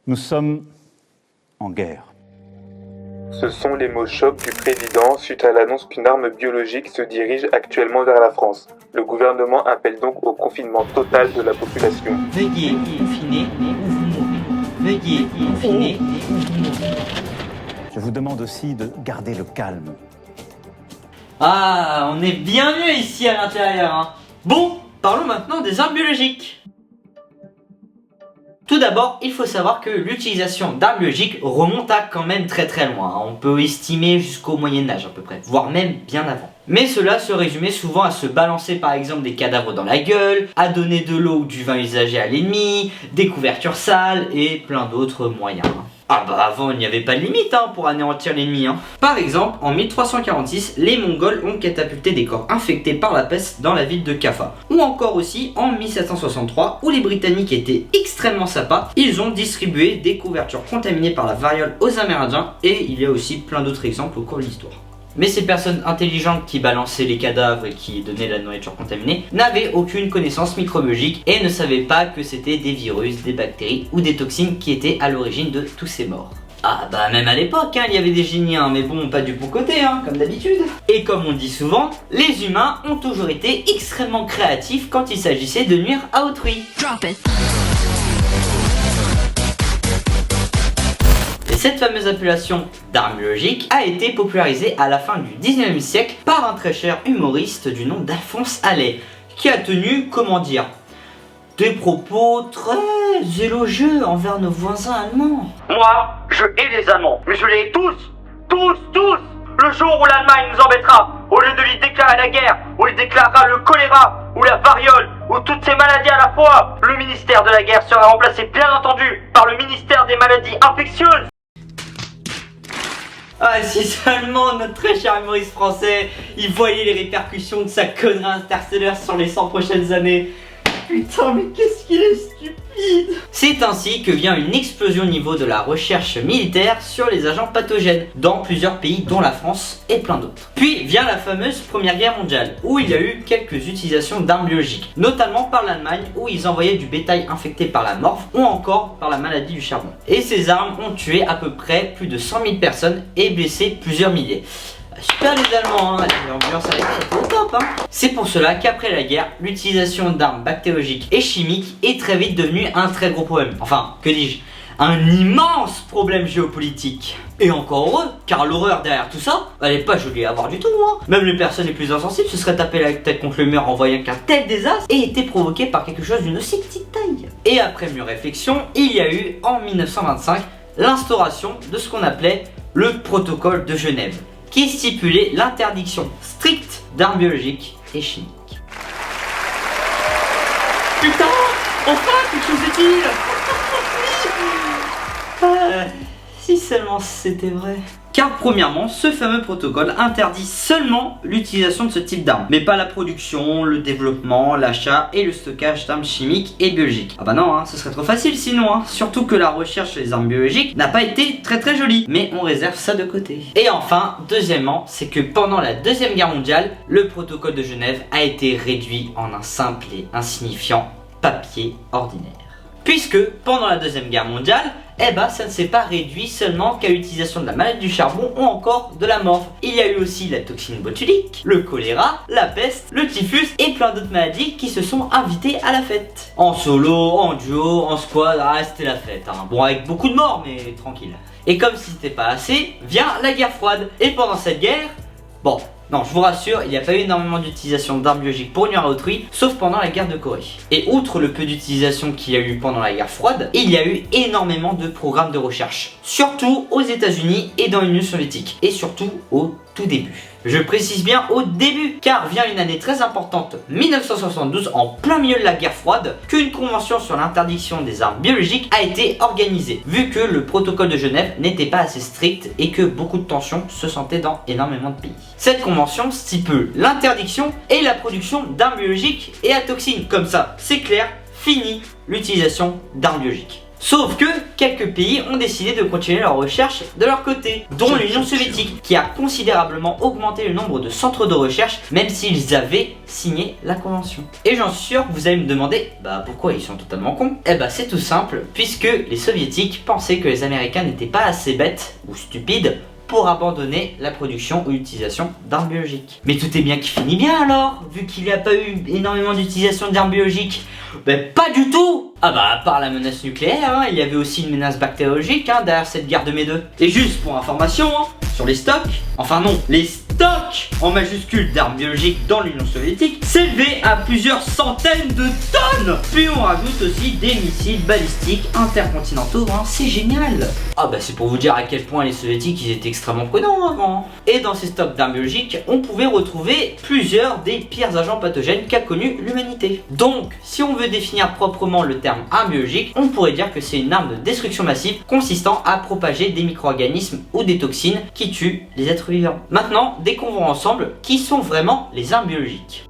Nous sommes en guerre. Ce sont les mots chocs du président suite à l'annonce qu'une arme biologique se dirige actuellement vers la France. Le gouvernement appelle donc au confinement total de la population. Veuillez confiner ou vous mourrez. Veuillez confiner ou vous mourrez. Je vous demande aussi de garder le calme. Ah, on est bien mieux ici à l'intérieur, hein. Bon, parlons maintenant des armes biologiques. Tout d'abord, il faut savoir que l'utilisation d'armes biologiques remonte à quand même très loin. On peut estimer jusqu'au Moyen-Âge à peu près, voire même bien avant. Mais cela se résumait souvent à se balancer par exemple des cadavres dans la gueule, à donner de l'eau ou du vin usagé à l'ennemi, des couvertures sales et plein d'autres moyens. Ah bah avant il n'y avait pas de limite pour anéantir l'ennemi. Par exemple, en 1346, les Mongols ont catapulté des corps infectés par la peste dans la ville de Kaffa. Ou encore aussi en 1763, où les Britanniques étaient extrêmement sympas, ils ont distribué des couvertures contaminées par la variole aux Amérindiens, et il y a aussi plein d'autres exemples au cours de l'histoire. Mais ces personnes intelligentes qui balançaient les cadavres et qui donnaient la nourriture contaminée n'avaient aucune connaissance microbiologique et ne savaient pas que c'était des virus, des bactéries ou des toxines qui étaient à l'origine de tous ces morts. Ah bah même à l'époque, il y avait des génies, mais bon, pas du bon côté, comme d'habitude. Et comme on dit souvent, les humains ont toujours été extrêmement créatifs quand il s'agissait de nuire à autrui. Drop it. Cette fameuse appellation d'arme biologique a été popularisée à la fin du 19e siècle par un très cher humoriste du nom d'Alphonse Allais, qui a tenu, des propos très élogieux envers nos voisins allemands. Moi, je hais les Allemands, mais je les hais tous. Le jour où l'Allemagne nous embêtera, au lieu de lui déclarer la guerre, où il déclarera le choléra, ou la variole, ou toutes ces maladies à la fois, le ministère de la guerre sera remplacé bien entendu par le ministère des maladies infectieuses. Ah, si seulement notre très cher humoriste français, il voyait les répercussions de sa connerie interstellaire sur les 100 prochaines années. Putain, mais qu'est-ce qu'il est stupide! C'est ainsi que vient une explosion au niveau de la recherche militaire sur les agents pathogènes dans plusieurs pays dont la France et plein d'autres. Puis vient la fameuse Première Guerre mondiale où il y a eu quelques utilisations d'armes biologiques, notamment par l'Allemagne où ils envoyaient du bétail infecté par la morve ou encore par la maladie du charbon. Et ces armes ont tué à peu près plus de 100 000 personnes et blessé plusieurs milliers. Super les Allemands, l'ambiance à l'époque était au top. C'est pour cela qu'après la guerre, l'utilisation d'armes bactériologiques et chimiques est très vite devenue un très gros problème. Enfin, que dis-je, un immense problème géopolitique. Et encore heureux, car l'horreur derrière tout ça, elle est pas jolie à voir du tout. Même les personnes les plus insensibles se seraient tapées la tête contre le mur en voyant qu'un tel désastre ait été provoqué par quelque chose d'une aussi petite taille. Et après mûre réflexion, il y a eu en 1925 l'instauration de ce qu'on appelait le protocole de Genève, qui stipulait l'interdiction stricte d'armes biologiques et chimiques. Putain, enfin quelque chose d'utile. Si seulement c'était vrai. Car premièrement, ce fameux protocole interdit seulement l'utilisation de ce type d'armes, mais pas la production, le développement, l'achat et le stockage d'armes chimiques et biologiques. Ah bah non, ce serait trop facile sinon, surtout que la recherche sur les armes biologiques n'a pas été très jolie, mais on réserve ça de côté. Et enfin, deuxièmement, c'est que pendant la Deuxième Guerre mondiale, le protocole de Genève a été réduit en un simple et insignifiant papier ordinaire. Puisque pendant la Deuxième Guerre mondiale, ça ne s'est pas réduit seulement qu'à l'utilisation de la maladie du charbon ou encore de la morve. Il y a eu aussi la toxine botulique, le choléra, la peste, le typhus et plein d'autres maladies qui se sont invitées à la fête. En solo, en duo, en squad, c'était la fête. Bon, avec beaucoup de morts, mais tranquille. Et comme si c'était pas assez, vient la guerre froide. Et pendant cette guerre, non, je vous rassure, il n'y a pas eu énormément d'utilisation d'armes biologiques pour nuire à autrui, sauf pendant la guerre de Corée. Et outre le peu d'utilisation qu'il y a eu pendant la guerre froide, il y a eu énormément de programmes de recherche. Surtout aux États-Unis et dans l'Union soviétique. Et surtout au tout début. Je précise bien au début, car vient une année très importante, 1972, en plein milieu de la guerre froide, qu'une convention sur l'interdiction des armes biologiques a été organisée, vu que le protocole de Genève n'était pas assez strict et que beaucoup de tensions se sentaient dans énormément de pays. Cette convention stipule l'interdiction et la production d'armes biologiques et à toxines. Comme ça, c'est clair, fini l'utilisation d'armes biologiques. Sauf que quelques pays ont décidé de continuer leurs recherches de leur côté, dont l'Union soviétique, qui a considérablement augmenté le nombre de centres de recherche, même s'ils avaient signé la convention. Et j'en suis sûr que vous allez me demander, bah pourquoi ils sont totalement cons? Eh bah c'est tout simple, puisque les soviétiques pensaient que les Américains n'étaient pas assez bêtes ou stupides pour abandonner la production ou l'utilisation d'armes biologiques. Mais tout est bien qui finit bien alors, vu qu'il n'y a pas eu énormément d'utilisation d'armes biologiques. Ben pas du tout. Ah bah à part la menace nucléaire, hein, il y avait aussi une menace bactériologique derrière cette guerre de mai 2. Et juste pour information, sur les stocks, enfin non, les stocks en majuscule d'armes biologiques dans l'Union soviétique s'élevaient à plusieurs centaines de tonnes. Puis on rajoute aussi des missiles balistiques intercontinentaux, c'est génial. Ah bah c'est pour vous dire à quel point les soviétiques ils étaient extrêmement prudents avant. Et dans ces stocks d'armes biologiques, on pouvait retrouver plusieurs des pires agents pathogènes qu'a connu l'humanité. Donc si on veut définir proprement le terme arme biologique, on pourrait dire que c'est une arme de destruction massive consistant à propager des micro-organismes ou des toxines qui tuent les êtres vivants. Maintenant, découvrons ensemble qui sont vraiment les armes biologiques.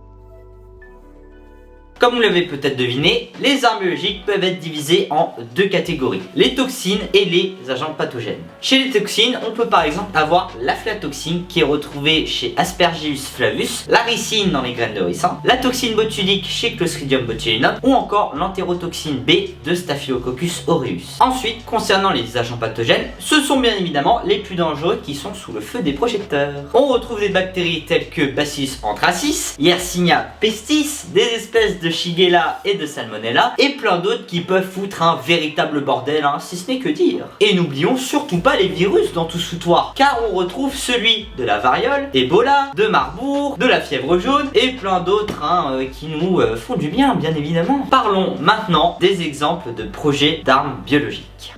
Comme vous l'avez peut-être deviné, les armes biologiques peuvent être divisées en deux catégories, les toxines et les agents pathogènes. Chez les toxines, on peut par exemple avoir l'aflatoxine qui est retrouvée chez Aspergillus flavus, la ricine dans les graines de ricin, la toxine botulique chez Clostridium botulinum ou encore l'entérotoxine B de Staphylococcus aureus. Ensuite, concernant les agents pathogènes, ce sont bien évidemment les plus dangereux qui sont sous le feu des projecteurs. On retrouve des bactéries telles que Bacillus anthracis, Yersinia pestis, des espèces de Shigella et de Salmonella et plein d'autres qui peuvent foutre un véritable bordel, si ce n'est que dire. Et n'oublions surtout pas les virus dans tout ce foutoir, car on retrouve celui de la variole, Ebola, de Marbourg, de la fièvre jaune et plein d'autres qui nous font du bien évidemment. Parlons maintenant des exemples de projets d'armes biologiques.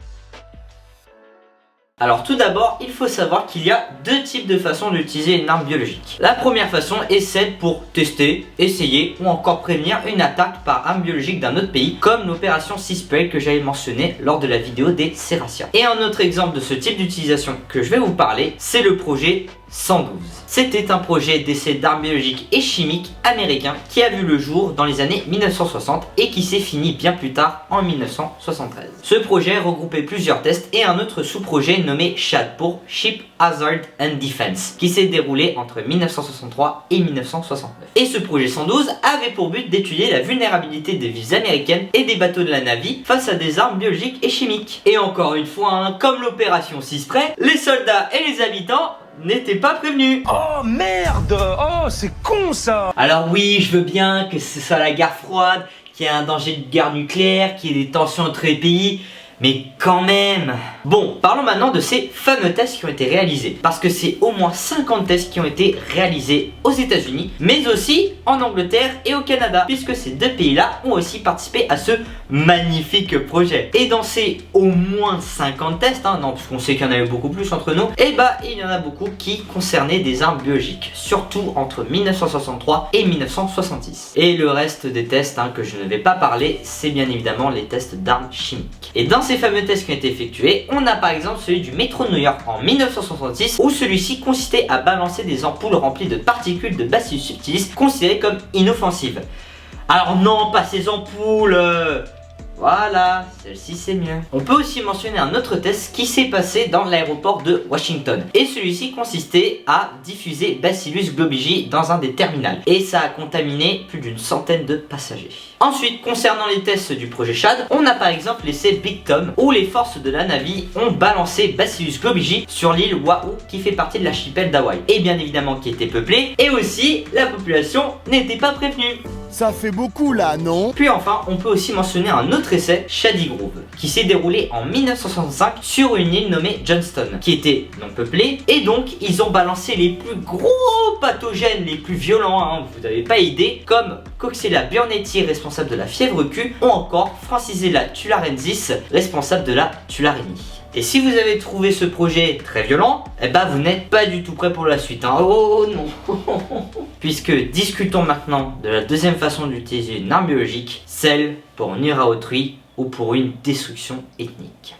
Alors tout d'abord, il faut savoir qu'il y a deux types de façons d'utiliser une arme biologique. La première façon est celle pour tester, essayer ou encore prévenir une attaque par arme biologique d'un autre pays, comme l'opération Sea Spray que j'avais mentionné lors de la vidéo des Serratia. Et un autre exemple de ce type d'utilisation que je vais vous parler, c'est le projet 112. C'était un projet d'essai d'armes biologiques et chimiques américain qui a vu le jour dans les années 1960 et qui s'est fini bien plus tard en 1973. Ce projet regroupait plusieurs tests et un autre sous-projet nommé SHAD pour Ship Hazard and Defense qui s'est déroulé entre 1963 et 1969. Et ce projet 112 avait pour but d'étudier la vulnérabilité des villes américaines et des bateaux de la Navy face à des armes biologiques et chimiques. Et encore une fois, comme l'opération Sea Spray, les soldats et les habitants n'étaient pas prévenus. Oh merde! Oh c'est con ça! Alors oui, je veux bien que ce soit la guerre froide, qu'il y ait un danger de guerre nucléaire, qu'il y ait des tensions entre les pays, mais quand même. Bon, parlons maintenant de ces fameux tests qui ont été réalisés, parce que c'est au moins 50 tests qui ont été réalisés aux États-Unis, mais aussi en Angleterre et au Canada, puisque ces deux pays-là ont aussi participé à ce magnifique projet. Et dans ces au moins 50 tests, non, puisqu'on sait qu'il y en a eu beaucoup plus entre nous, et il y en a beaucoup qui concernaient des armes biologiques, surtout entre 1963 et 1966. Et le reste des tests que je ne vais pas parler, c'est bien évidemment les tests d'armes chimiques. Et dans ces fameux tests qui ont été effectués, on a par exemple celui du métro de New York en 1966 où celui-ci consistait à balancer des ampoules remplies de particules de Bacillus subtilis considérées comme inoffensives. Alors non, pas ces ampoules. Voilà, celle-ci c'est mieux. On peut aussi mentionner un autre test qui s'est passé dans l'aéroport de Washington. Et celui-ci consistait à diffuser Bacillus globigi dans un des terminals. Et ça a contaminé plus d'une centaine de passagers. Ensuite, concernant les tests du projet SHAD, on a par exemple l'essai Big Tom où les forces de la Navy ont balancé Bacillus globigi sur l'île Oahu qui fait partie de l'archipel d'Hawaï. Et bien évidemment qui était peuplée. Et aussi, la population n'était pas prévenue. Ça fait beaucoup là, non? Puis enfin, on peut aussi mentionner un autre essai, Shady Grove, qui s'est déroulé en 1965 sur une île nommée Johnston, qui était non peuplée, et donc ils ont balancé les plus gros pathogènes, les plus violents, vous n'avez pas idée, comme Coxiella burnetii, responsable de la fièvre Q, ou encore Francisella tularensis, responsable de la tularemie. Et si vous avez trouvé ce projet très violent, vous n'êtes pas du tout prêt pour la suite. Oh non. Puisque discutons maintenant de la deuxième façon d'utiliser une arme biologique, celle pour nuire à autrui ou pour une destruction ethnique.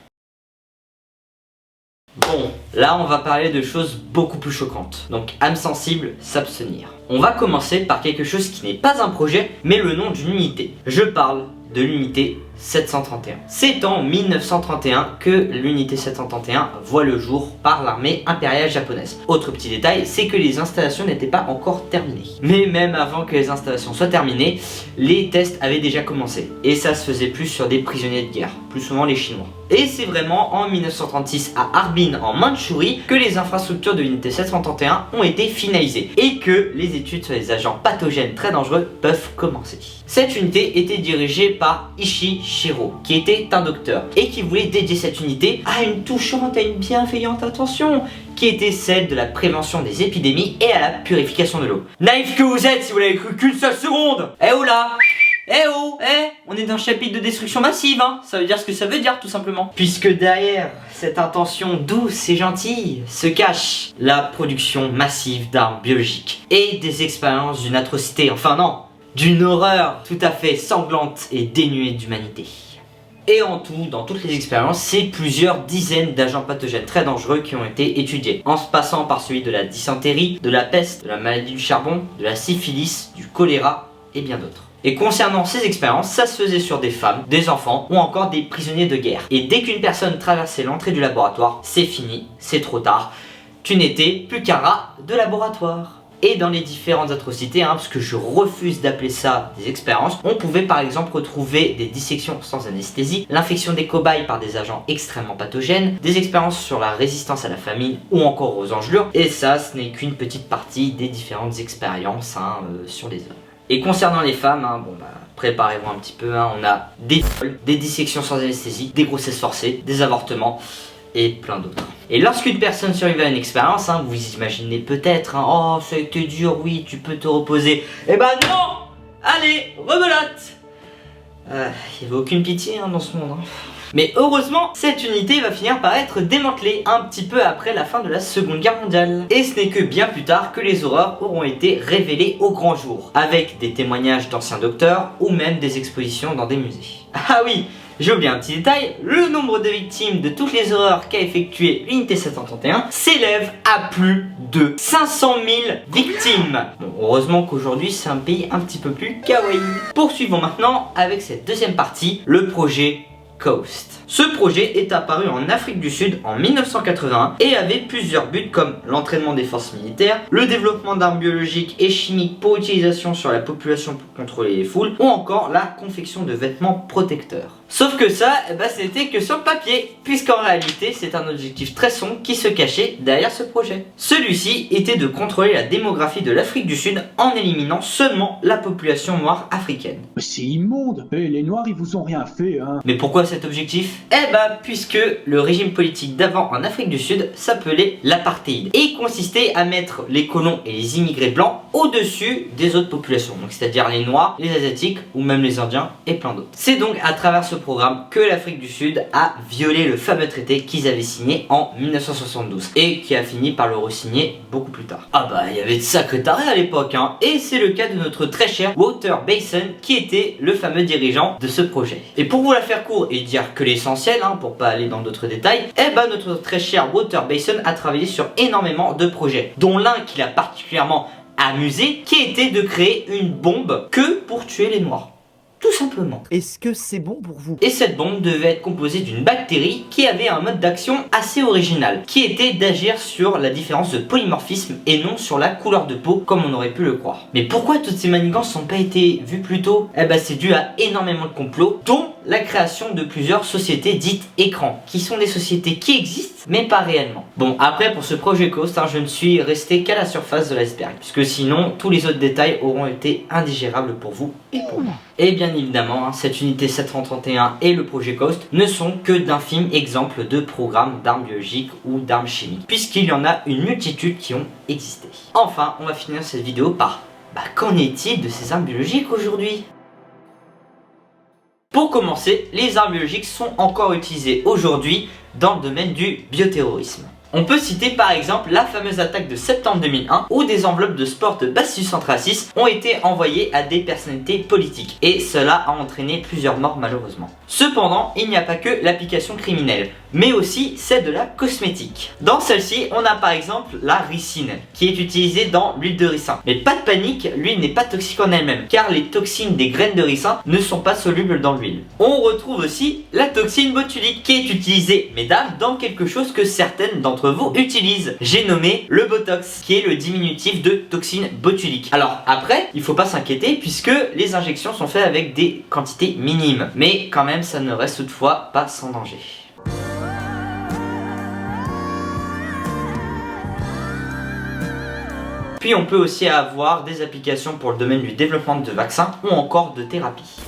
Bon, Là, on va parler de choses beaucoup plus choquantes. Donc, âme sensible, s'abstenir. On va commencer par quelque chose qui n'est pas un projet, mais le nom d'une unité. Je parle de l'unité 731. C'est en 1931 que l'unité 731 voit le jour par l'armée impériale japonaise. Autre petit détail, c'est que les installations n'étaient pas encore terminées. Mais même avant que les installations soient terminées, les tests avaient déjà commencé. Et ça se faisait plus sur des prisonniers de guerre, plus souvent les Chinois. Et c'est vraiment en 1936 à Harbin en Mandchourie que les infrastructures de l'unité 731 ont été finalisées et que les études sur les agents pathogènes très dangereux peuvent commencer. Cette unité était dirigée par Ishii Shiro, qui était un docteur et qui voulait dédier cette unité à une touchante et une bienveillante intention, qui était celle de la prévention des épidémies et à la purification de l'eau. Naïf que vous êtes si vous l'avez cru qu'une seule seconde. Eh oh là, eh oh, eh, on est dans un chapitre de destruction massive, hein. Ça veut dire ce que ça veut dire tout simplement. Puisque derrière cette intention douce et gentille se cache la production massive d'armes biologiques et des expériences d'une atrocité, enfin non, d'une horreur tout à fait sanglante et dénuée d'humanité. Et en tout, dans toutes les expériences, c'est plusieurs dizaines d'agents pathogènes très dangereux qui ont été étudiés, en se passant par celui de la dysenterie, de la peste, de la maladie du charbon, de la syphilis, du choléra et bien d'autres. Et concernant ces expériences, ça se faisait sur des femmes, des enfants ou encore des prisonniers de guerre. Et dès qu'une personne traversait l'entrée du laboratoire, c'est fini, c'est trop tard, tu n'étais plus qu'un rat de laboratoire. Et dans les différentes atrocités, parce que je refuse d'appeler ça des expériences, on pouvait par exemple retrouver des dissections sans anesthésie, l'infection des cobayes par des agents extrêmement pathogènes, des expériences sur la résistance à la famine ou encore aux engelures, et ça ce n'est qu'une petite partie des différentes expériences sur les hommes. Et concernant les femmes, préparez-vous un petit peu, on a des viols, des dissections sans anesthésie, des grossesses forcées, des avortements et plein d'autres. Et lorsqu'une personne survivait à une expérience, vous imaginez peut-être, oh ça a été dur, oui tu peux te reposer. Eh ben non, allez, rebelote. Il n'y avait aucune pitié dans ce monde. Mais heureusement, cette unité va finir par être démantelée un petit peu après la fin de la Seconde Guerre mondiale. Et ce n'est que bien plus tard que les horreurs auront été révélées au grand jour, avec des témoignages d'anciens docteurs ou même des expositions dans des musées. Ah oui, j'ai oublié un petit détail, le nombre de victimes de toutes les horreurs qu'a effectué l'unité 731 s'élève à plus de 500 000 victimes. Bon, heureusement qu'aujourd'hui c'est un pays un petit peu plus kawaii. Poursuivons maintenant avec cette deuxième partie, le projet Coast. Ce projet est apparu en Afrique du Sud en 1981 et avait plusieurs buts comme l'entraînement des forces militaires, le développement d'armes biologiques et chimiques pour utilisation sur la population pour contrôler les foules ou encore la confection de vêtements protecteurs. Sauf que ça, c'était que sur le papier, puisqu'en réalité c'est un objectif très sombre qui se cachait derrière ce projet. Celui-ci était de contrôler la démographie de l'Afrique du Sud en éliminant seulement la population noire africaine. C'est immonde, les noirs ils vous ont rien fait Mais pourquoi cet objectif? Puisque le régime politique d'avant en Afrique du Sud s'appelait l'apartheid et consistait à mettre les colons et les immigrés blancs au-dessus des autres populations, donc c'est-à-dire les noirs, les asiatiques ou même les indiens et plein d'autres. C'est donc à travers ce programme que l'Afrique du Sud a violé le fameux traité qu'ils avaient signé en 1972 et qui a fini par le re-signer beaucoup plus tard. Il y avait de sacrés tarés à l'époque, et c'est le cas de notre très cher Walter Basin qui était le fameux dirigeant de ce projet. Et pour vous la faire court et dire que l'essentiel, pour pas aller dans d'autres détails, notre très cher Walter Basin a travaillé sur énormément de projets, dont l'un qui l'a particulièrement amusé, qui était de créer une bombe que pour tuer les noirs. Tout simplement. Est-ce que c'est bon pour vous? Et cette bombe devait être composée d'une bactérie qui avait un mode d'action assez original, qui était d'agir sur la différence de polymorphisme et non sur la couleur de peau comme on aurait pu le croire. Mais pourquoi toutes ces manigances n'ont pas été vues plus tôt? C'est dû à énormément de complots, dont la création de plusieurs sociétés dites écrans, qui sont des sociétés qui existent mais pas réellement. Bon, après pour ce projet Coast, je ne suis resté qu'à la surface de l'iceberg, puisque sinon tous les autres détails auront été indigérables pour vous et pour moi. Et bien évidemment, cette unité 731 et le projet Coast ne sont que d'infimes exemples de programmes d'armes biologiques ou d'armes chimiques, puisqu'il y en a une multitude qui ont existé. Enfin, on va finir cette vidéo par qu'en est-il de ces armes biologiques aujourd'hui? Pour commencer, les armes biologiques sont encore utilisées aujourd'hui dans le domaine du bioterrorisme. On peut citer par exemple la fameuse attaque de septembre 2001 où des enveloppes de sport de Bacillus anthracis ont été envoyées à des personnalités politiques et cela a entraîné plusieurs morts malheureusement. Cependant, il n'y a pas que l'application criminelle. mais aussi celle de la cosmétique. Dans celle-ci, on a par exemple la ricine, qui est utilisée dans l'huile de ricin. Mais pas de panique, l'huile n'est pas toxique en elle-même, car les toxines des graines de ricin ne sont pas solubles dans l'huile. On retrouve aussi la toxine botulique, qui est utilisée, mesdames, dans quelque chose que certaines d'entre vous utilisent. J'ai nommé le Botox, qui est le diminutif de toxine botulique. Alors après, il faut pas s'inquiéter, puisque les injections sont faites avec des quantités minimes. Mais quand même, ça ne reste toutefois pas sans danger. Puis on peut aussi avoir des applications pour le domaine du développement de vaccins ou encore de thérapie.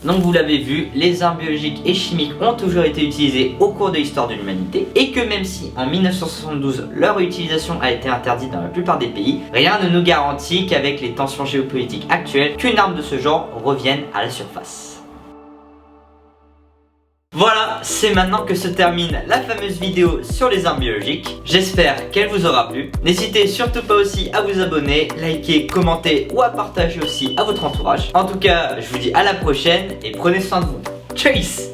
Donc vous l'avez vu, les armes biologiques et chimiques ont toujours été utilisées au cours de l'histoire de l'humanité et que même si en 1972 leur utilisation a été interdite dans la plupart des pays, rien ne nous garantit qu'avec les tensions géopolitiques actuelles, qu'une arme de ce genre revienne à la surface. Voilà, c'est maintenant que se termine la fameuse vidéo sur les armes biologiques. J'espère qu'elle vous aura plu. N'hésitez surtout pas aussi à vous abonner, liker, commenter ou à partager aussi à votre entourage. En tout cas, je vous dis à la prochaine et prenez soin de vous. Tchuss!